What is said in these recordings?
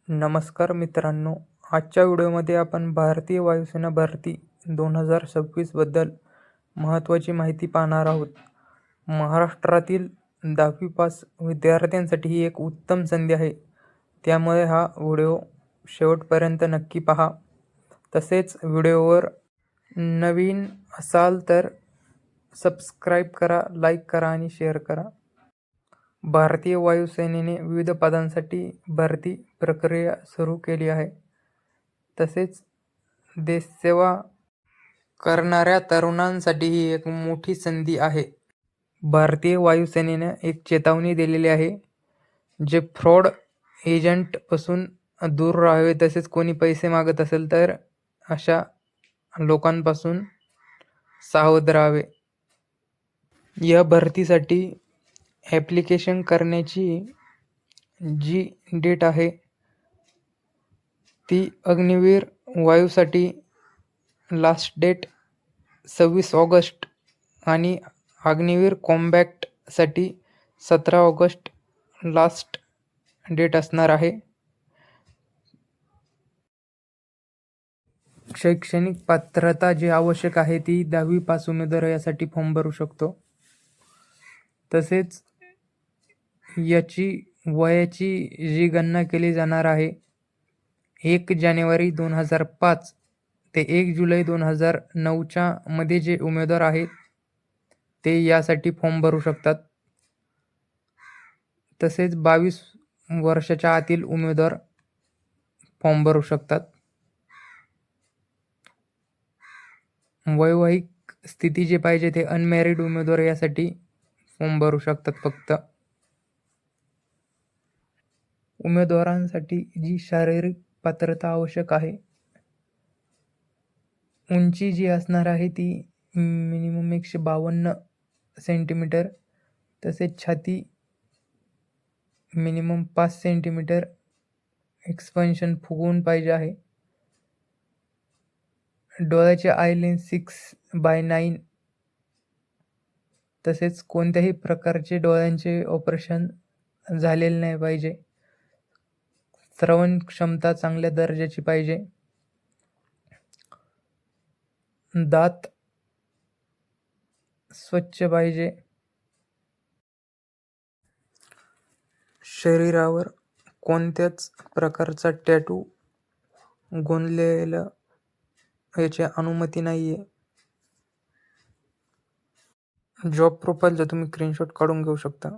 नमस्कार मित्रांनो, आजच्या व्हिडिओमध्ये आपण भारतीय वायुसेना भरती 2026 बद्दल महत्त्वाची माहिती पाहणार आहोत. महाराष्ट्रातील 10वी पास विद्यार्थ्यांसाठी ही एक उत्तम संधी आहे. त्यामुळे हा व्हिडिओ शेवटपर्यंत नक्की पहा. तसेच व्हिडिओवर नवीन असाल तर सबस्क्राईब करा, लाईक करा आणि शेअर करा. भारतीय वायुसेनेने विविध पदांसाठी भरती प्रक्रिया सुरू केली आहे. तसेच देशसेवा करणाऱ्या तरुणांसाठी ही एक मोठी संधी आहे. भारतीय वायुसेनेने एक चेतावणी दिलेली आहे. जे फ्रॉड एजंटपासून दूर राहावे. तसेच कोणी पैसे मागत असेल तर अशा लोकांपासून सावध राहावे. या भरतीसाठी ॲप्लिकेशन करण्याची जी डेट आहे ती अग्निवीर वायूसाठी लास्ट डेट 26 ऑगस्ट आणि अग्निवीर कॉम्बॅक्टसाठी 17 ऑगस्ट लास्ट डेट असणार आहे. शैक्षणिक पात्रता जी आवश्यक आहे ती 10वी पास उमेदवार यासाठी फॉर्म भरू शकतो. तसेच याची वयाची जी गणना केली जाणार आहे 1 जानेवारी 2005 ते 1 जुलै 2009च्या मध्ये जे उमेदवार आहेत ते यासाठी फॉर्म भरू शकतात. तसेच 22 वर्षाच्या आतील उमेदवार फॉर्म भरू शकतात. वैवाहिक स्थिती जे पाहिजे ते अनमॅरिड उमेदवार यासाठी फॉर्म भरू शकतात. फक्त उमेदवारांसाठी जी शारीरिक पात्रता आवश्यक आहे, उंची जी असणार आहे ती मिनिमम 152 सेंटीमीटर. तसेच छाती मिनिमम 5 सेंटीमीटर एक्सपेन्शन फुगवून पाहिजे आहे. डोळ्याचे आय लेन्स 6/9. तसेच कोणत्याही प्रकारचे डोळ्यांचे ऑपरेशन झालेले नाही पाहिजे. श्रवण क्षमता चांगल्या दर्जाची पाहिजे. दात स्वच्छ पाहिजे. शरीरावर कोणत्याच प्रकारचा टॅटू गोंदलेलं याची अनुमती नाही आहे. जॉब प्रोफाईलचा तुम्ही स्क्रीनशॉट काढून घेऊ शकता.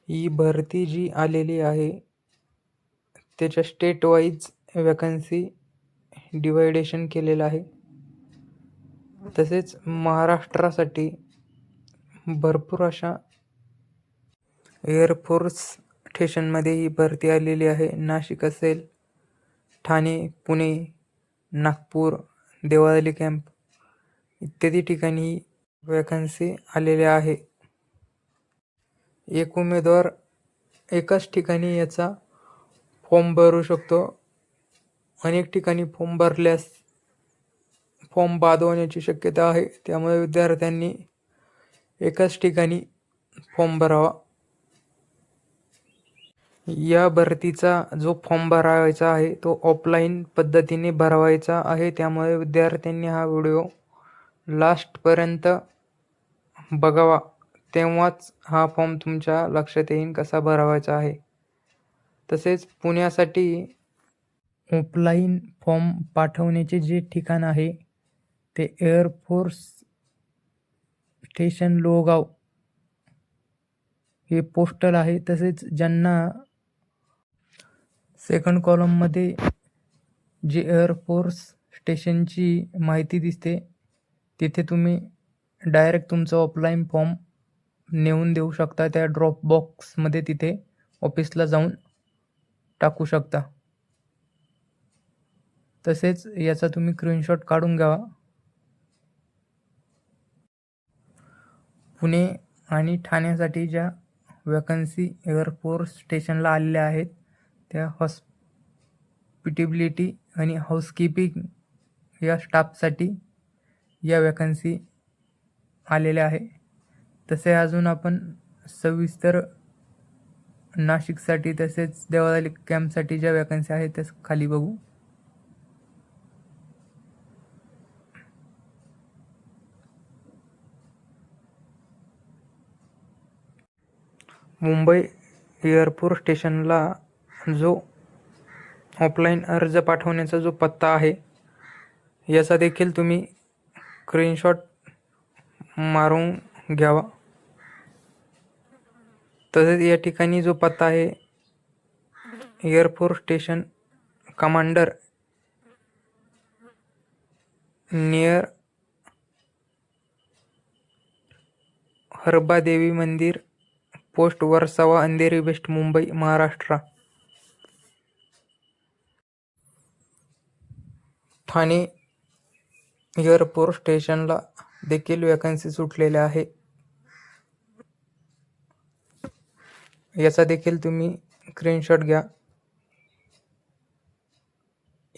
ही भरती जी आलेली आहे त्याच्या स्टेट वाईज वॅकन्सी डिवायडेशन केलेलं आहे. तसेच महाराष्ट्रासाठी भरपूर अशा एअरफोर्स स्टेशनमध्ये ही भरती आलेली आहे. नाशिक असेल, ठाणे, पुणे, नागपूर, देवळाली कॅम्प इत्यादी ठिकाणी वॅकन्सी आलेल्या आहे. एक उमेदवार एकाच ठिकाणी याचा फॉर्म भरू शकतो. अनेक ठिकाणी फॉर्म भरल्यास फॉर्म बाद होण्याची शक्यता आहे. त्यामुळे विद्यार्थ्यांनी एकाच ठिकाणी फॉर्म भरावा. या भरतीचा जो फॉर्म भरायचा आहे तो ऑफलाईन पद्धतीने भरवायचा आहे. त्यामुळे विद्यार्थ्यांनी हा व्हिडिओ लास्टपर्यंत बघावा. तेव्हाच हा फॉर्म तुमच्या लक्षात येईल कसा भरवायचा आहे. तसेच पुण्यासाठी ऑफलाईन फॉर्म पाठवण्याचे जे ठिकाण आहे ते एअरफोर्स स्टेशन लोहगाव हे पोस्टल आहे. तसेच ज्यांना सेकंड कॉलममध्ये जी एअरफोर्स स्टेशनची माहिती दिसते तिथे तुम्ही डायरेक्ट तुमचं ऑफलाईन फॉर्म नेऊन देऊ शकता. त्या ड्रॉप बॉक्समध्ये तिथे ऑफिसला जाऊन टाकू शकता. तसेच याचा तुम्ही स्क्रीनशॉट काढून घ्यावा. पुणे आणि ठाण्यासाठी ज्या वॅकन्सी एअरफोर्स स्टेशनला आलेल्या आहेत त्या हॉस्पिटॅबिलिटी आणि हाऊसकीपिंग या स्टाफसाठी या वॅकन्सी आलेल्या आहे. तसे अजून आपण सविस्तर नाशिकसाठी तसेच देवाली कॅम्पसाठी ज्या वॅकन्सी आहेत त्या खाली बघू. मुंबई एअरपोर्ट स्टेशनला जो ऑफलाईन अर्ज पाठवण्याचा जो पत्ता आहे याचा देखील तुम्ही स्क्रीनशॉट मारून घ्यावा. तसेच या ठिकाणी जो पत्ता आहे airport station commander near Harbadevi मंदिर, post Versova, Andheri west, Mumbai, Maharashtra. Thane airport स्टेशनला देखील वॅकन्सी सुटलेल्या आहे. याचा देखील तुम्ही स्क्रीनशॉट घ्या.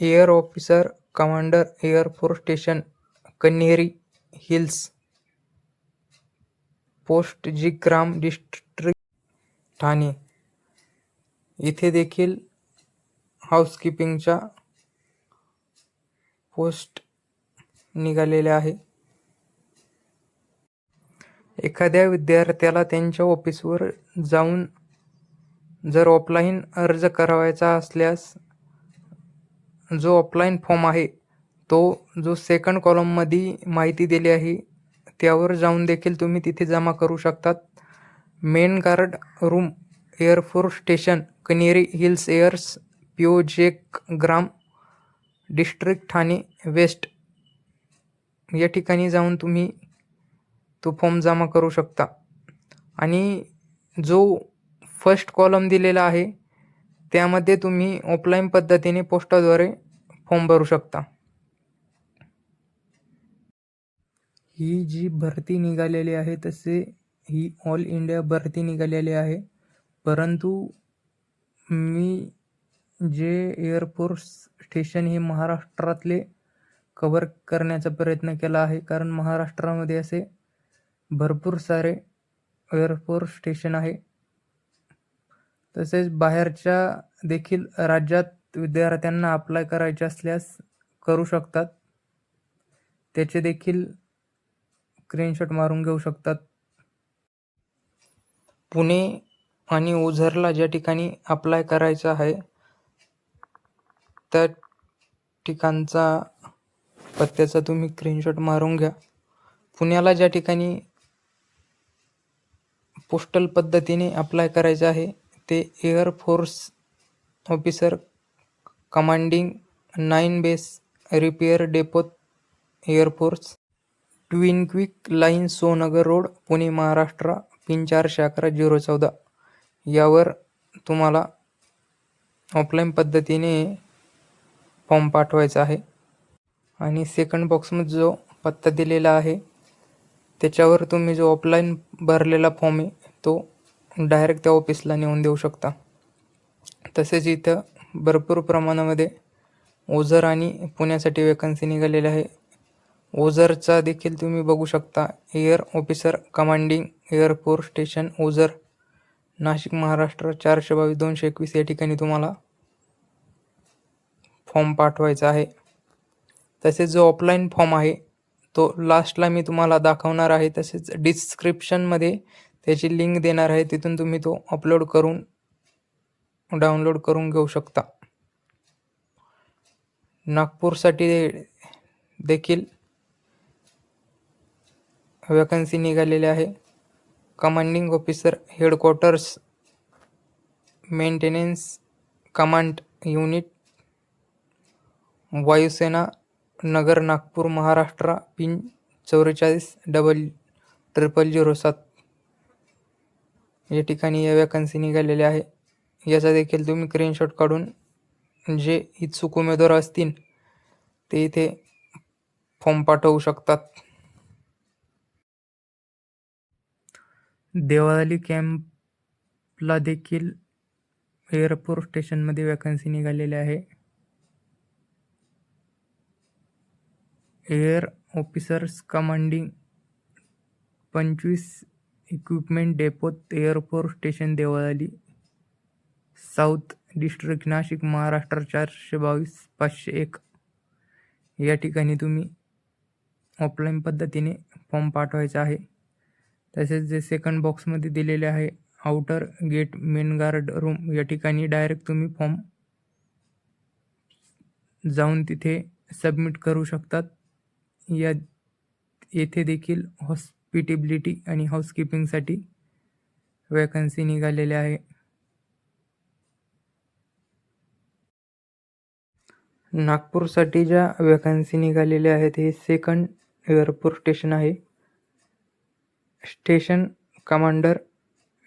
Air officer commander airport station Kanheri hills, post जिग्राम, डिस्ट्रिक्ट ठाणे. इथे देखील हाऊसकीपिंगच्या पोस्ट निघालेल्या आहे. एखाद्या विद्यार्थ्याला त्यांच्या ऑफिसवर जाऊन जर ऑफलाईन अर्ज करावायचा असल्यास जो ऑफलाईन फॉर्म आहे तो जो सेकंड कॉलममध्ये माहिती दिली आहे त्यावर जाऊन देखील तुम्ही तिथे जमा करू शकतात. Main guard room, air force station, Kanheri hills, एअर्स, पीओ जेक ग्राम, डिस्ट्रिक्ट ठाणे वेस्ट या ठिकाणी जाऊन तुम्ही तो फॉर्म जमा करू शकता. आणि जो फर्स्ट कॉलम दिलेला आहे त्यामध्ये तुम्ही ऑफलाईन पद्धतीने पोस्टाद्वारे फॉर्म भरू शकता. ही जी भरती निघालेली आहे तसे ही ऑल इंडिया भरती निघालेली आहे. परंतु मी जे एअरफोर्स स्टेशन हे महाराष्ट्रातले कव्हर करण्याचा प्रयत्न केला आहे, कारण महाराष्ट्रामध्ये असे भरपूर सारे एअरफोर्स स्टेशन आहे. तसेच बाहेरच्या देखील राज्यात विद्यार्थ्यांना अप्लाय करायचे असल्यास करू शकतात. त्याचे देखील स्क्रीनशॉट मारून घेऊ शकतात. पुणे आणि ओझरला ज्या ठिकाणी अप्लाय करायचं आहे त्या ठिकाणचा पत्त्याचा तुम्ही स्क्रीनशॉट मारून घ्या. पुण्याला ज्या ठिकाणी पोस्टल पद्धतीने अप्लाय करायचं आहे ते air force officer commanding 9 base repair डेपोत, air force, twin quick line, Songar road, Pune, Maharashtra, pin 411-014 यावर तुम्हाला ऑफलाईन पद्धतीने फॉर्म पाठवायचा आहे. आणि सेकंड बॉक्समध्ये जो पत्ता दिलेला आहे त्याच्यावर तुम्ही जो ऑफलाईन भरलेला फॉर्म आहे तो डायरेक्ट त्या ऑफिसला नेऊन देऊ शकता. तसेच इथं भरपूर प्रमाणामध्ये ओझर आणि पुण्यासाठी वॅकन्सी निघालेली आहे. ओझरचा देखील तुम्ही बघू शकता. Air officer commanding air force station Ozar, Nashik, Maharashtra 422-221 या ठिकाणी तुम्हाला फॉर्म पाठवायचा आहे. तसेच जो ऑफलाईन फॉर्म आहे तो लास्टला मी तुम्हाला दाखवणार आहे. तसेच डिस्क्रिप्शनमध्ये त्याची लिंक देणार आहे, तिथून तुम्ही तो अपलोड करून डाउनलोड करून घेऊ शकता. नागपूरसाठी देखील वॅकन्सी निघालेली आहे. Commanding officer headquarters maintenance command unit, वायुसेना नगर, नागपूर, महाराष्ट्र, पिन 440007 या ठिकाणी या वॅकन्सी निघालेल्या आहे. याचा देखील तुम्ही स्क्रीनशॉट काढून जे इच्छुक उमेदवार असतील ते इथे फॉर्म पाठवू शकतात. देवाली कॅम्पला देखील एअरपोर्ट स्टेशनमध्ये वॅकन्सी निघालेली आहे. एअर ऑफिसर्स कमांडिंग 25 इक्विपमेंट डेपोत, airport station Devlali. South district Nashik Maharashtra 422-501 या ठिकाणी तुम्ही ऑफलाईन पद्धतीने फॉर्म पाठवायचा आहे. तसेच जे सेकंड बॉक्समध्ये दिलेले आहे outer gate main guard room या ठिकाणी डायरेक्ट तुम्ही फॉर्म जाऊन तिथे सबमिट करू शकतात. येथे देखील हॉस्पिटेबिलिटी आणि हाऊसकीपिंगसाठी वॅकन्सी निघालेल्या आहे. नागपूरसाठी ज्या वॅकन्सी निघालेल्या आहेत हे सेकंड एअरपोर्ट स्टेशन आहे. Station commander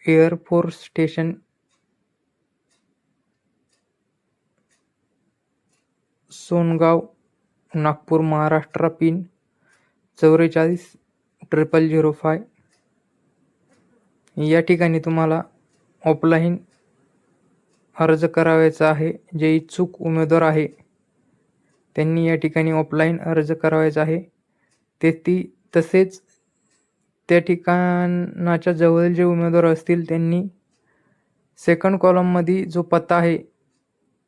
air force station Songaon Nagpur Maharashtra pin 440005 या ठिकाणी तुम्हाला ऑफलाईन अर्ज करावयाचा आहे. जे इच्छुक उमेदवार आहे त्यांनी या ठिकाणी ऑफलाईन अर्ज करावयाचा आहे. तसेच त्या ठिकाणाच्या जवळील जे उमेदवार असतील त्यांनी सेकंड कॉलममध्ये जो पत्ता आहे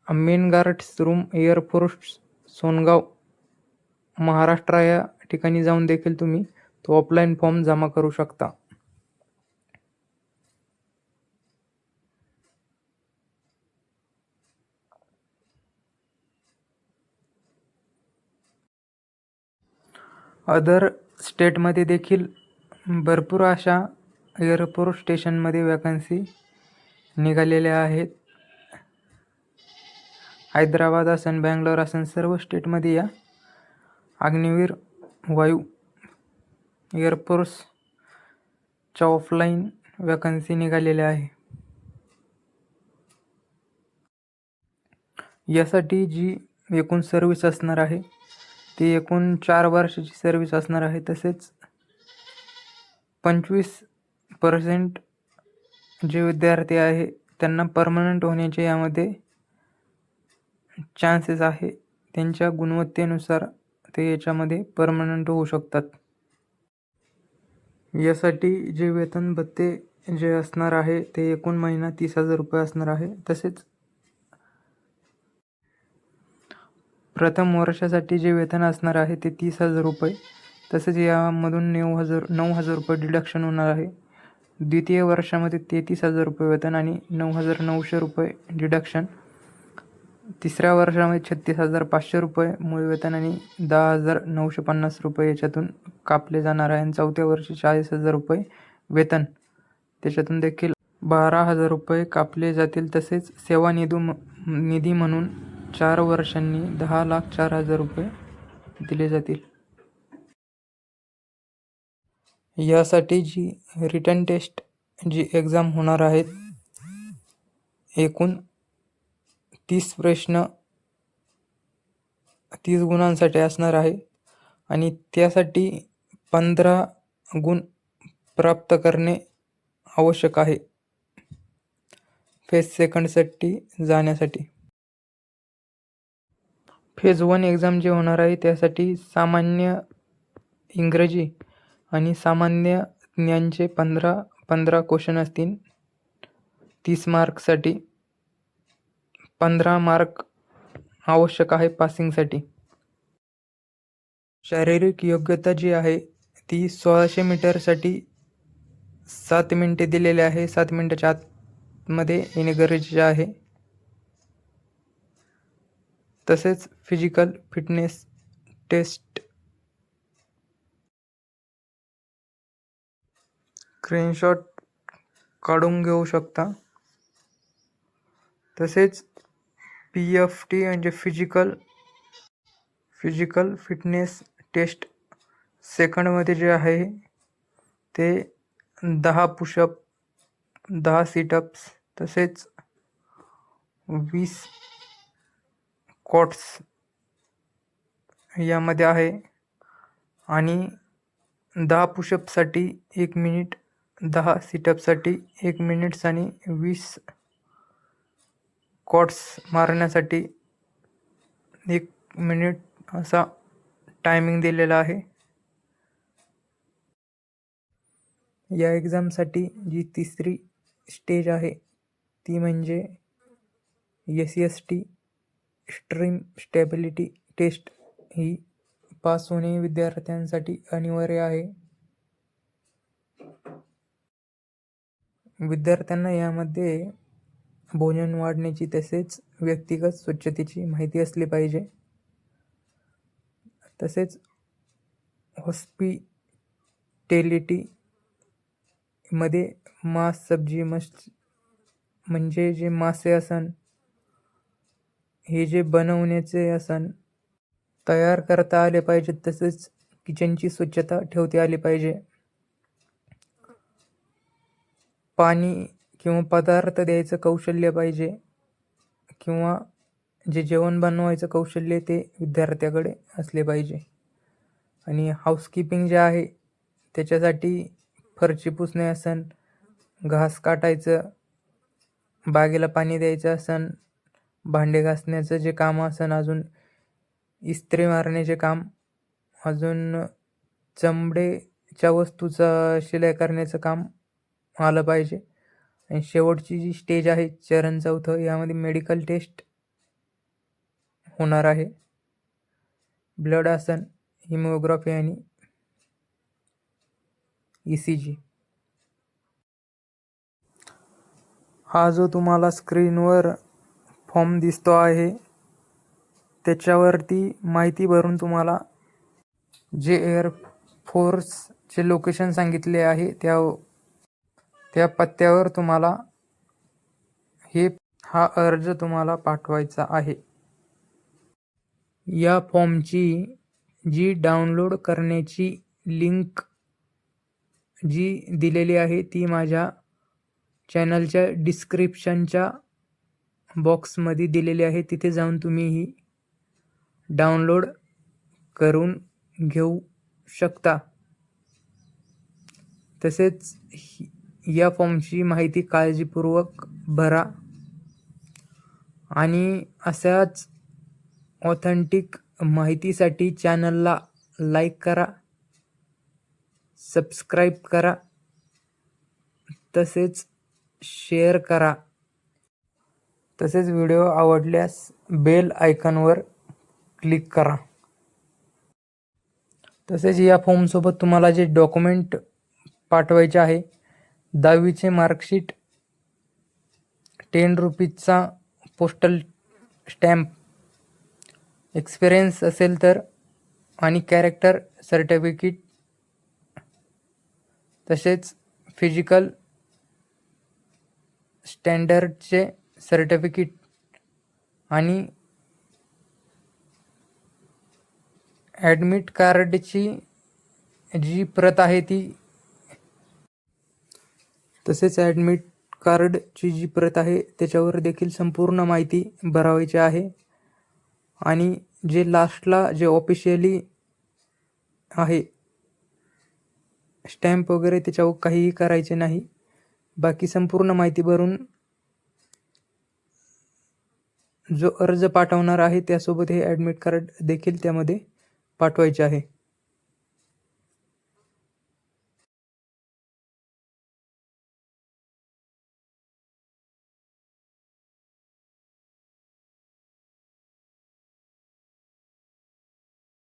main guards room air force Songaon Maharashtra या ठिकाणी जाऊन देखील तुम्ही तो ऑफलाईन फॉर्म जमा करू शकता. अदर स्टेटमध्ये देखील भरपूर अशा एअरपोर्ट स्टेशनमध्ये वॅकन्सी निघालेल्या आहेत. हैदराबाद असेल, बँगलोर असेल, सर्व स्टेटमध्ये या अग्निवीर वायू एअरफोर्सच्या ऑफलाईन वॅकन्सी निघालेल्या आहे. यासाठी जी एकूण सर्व्हिस असणार आहे ती एकूण 4 वर्षाची सर्व्हिस असणार आहे. तसेच 25% जे विद्यार्थी आहे त्यांना परमनंट होण्याचे यामध्ये चान्सेस आहे. त्यांच्या गुणवत्तेनुसार ते याच्यामध्ये परमनंट होऊ शकतात. यासाठी जे वेतन भत्ते जे असणार आहे ते एकूण महिना 30,000 रुपये असणार आहे. तसेच प्रथम वर्षासाठी जे वेतन असणार आहे ते 30,000 रुपये. तसेच यामधून 9,000 रुपये डिडक्शन होणार आहे. द्वितीय वर्षामध्ये 33,000 रुपये वेतन आणि 9,900 रुपये डिडक्शन. तिसऱ्या वर्षामध्ये 36,500 रुपये मूळ वेतन आणि 10,950 रुपये याच्यातून कापले जाणार आहे. आणि चौथ्या वर्षी 40,000 रुपये वेतन, त्याच्यातून देखील 12,000 रुपये कापले जातील. तसेच सेवानिधी म्हणून 4 वर्षांनी 10,04,000 रुपये दिले जातील. यासाठी जी रिटन टेस्ट जी एक्झाम होणार आहेत एकूण 30 प्रश्न 30 गुणांसाठी असणार आहे आणि त्यासाठी 15 गुण प्राप्त करणे आवश्यक आहे फेज सेकंडसाठी जाण्यासाठी. फेज 1 एक्झाम जे होणार आहे त्यासाठी सामान्य इंग्रजी आणि सामान्य ज्ञानचे 15 क्वेश्चन असतील. 30 मार्कसाठी 15 मार्क आवश्यक आहे पासिंगसाठी. शारीरिक योग्यता जी आहे ती 1600 मीटरसाठी 7 मिनिटे दिलेले आहे. 7 मिनिटाच्या आतमध्ये येणे गरजेचे आहे. तसेच फिजिकल फिटनेस टेस्ट स्क्रीनशॉट काढून घेऊ शकता. तसेच PFT म्हणजे फिजिकल फिटनेस टेस्ट सेकंडमध्ये जे आहे ते 10 पुशअप, 10 सिटअप्स, तसेच 20 स्क्वॉट्स यामध्ये आहे. आणि 10 पुशअपसाठी 1 मिनिट, 10 सिटअपसाठी 1 मिनिट्स आणि 20 स्क्वॉट्स मारण्यासाठी 1 मिनिट असा टायमिंग दिलेला आहे. या एक्झामसाठी जी तिसरी स्टेज आहे ती म्हणजे SST स्ट्रीम स्टॅबिलिटी टेस्ट ही पास होणे विद्यार्थ्यांसाठी अनिवार्य आहे. विद्यार्थ्यांना यामध्ये भोजन वाढण्याची तसेच व्यक्तिगत स्वच्छतेची माहिती असली पाहिजे. तसेच हॉस्पिटॅलिटी मध्ये मांस, सब्जी, म्हणजे जे मासे असन, हे जे बनवण्याचे असन तयार करता आले पाहिजे. तसेच किचनची स्वच्छता ठेवता आली पाहिजे. पाणी किंवा पदार्थ द्यायचं कौशल्य पाहिजे, किंवा जे जेवण बनवायचं कौशल्य ते विद्यार्थ्याकडे असले पाहिजे. आणि हाऊसकीपिंग जे आहे त्याच्यासाठी फरशी पुसणे असन, घास काटायचं, बागेला पाणी द्यायचं असन, भांडे घासण्याचं जे काम असन, अजून इस्त्री मारण्याचे काम, अजून चमडेच्या वस्तूचा शिलाई करण्याचं काम आलं पाहिजे. आणि शेवटची जी स्टेज आहे, चरण 4, यामध्ये मेडिकल टेस्ट होणार आहे. ब्लड असन, हिमोग्राफी आणि ECG. हा जो तुम्हाला स्क्रीनवर फॉर्म दिसतो आहे त्याच्यावरती माहिती भरून तुम्हाला जे एअरफोर्सचे लोकेशन सांगितले आहे त्या पत्त्यावर तुम्हाला हा अर्ज तुम्हाला पाठवायचा आहे. या फॉर्मची जी डाउनलोड करण्याची लिंक जी दिलेली आहे ती माझ्या चॅनलच्या डिस्क्रिप्शनच्या बॉक्समध्ये दिलेली आहे. तिथे जाऊन तुम्ही ही डाउनलोड करून घेऊ शकता. तसेच या फॉर्मची माहिती काळजीपूर्वक भरा आणि अशाच ऑथेंटिक माहितीसाठी चॅनलला लाईक करा, सबस्क्राईब करा, तसेच शेअर करा. तसेच व्हिडिओ आवडल्यास बेल आयकॉनवर क्लिक करा. तसेच या फॉर्मसोबत तुम्हाला जे डॉक्युमेंट पाठवायचे आहे, 10वीचे मार्कशीट, 10 रुपीजचा पोस्टल स्टॅम्प, एक्सपिरियन्स असेल तर, आणि कॅरेक्टर सर्टिफिकेट, तसेच फिजिकल स्टँडर्डचे सर्टिफिकेट आणि ॲडमिट कार्डची जी प्रत आहे ती, तसेच ॲडमिट कार्डची जी प्रत आहे त्याच्यावर देखील संपूर्ण माहिती भरावायची आहे. आणि जे लास्टला जे ऑफिशियली आहे स्टॅम्प वगैरे त्याच्यावर काहीही करायचे नाही. बाकी संपूर्ण माहिती भरून जो अर्ज पाठवणार आहे त्यासोबत हे ॲडमिट कार्ड देखील त्यामध्ये पाठवायचे आहे.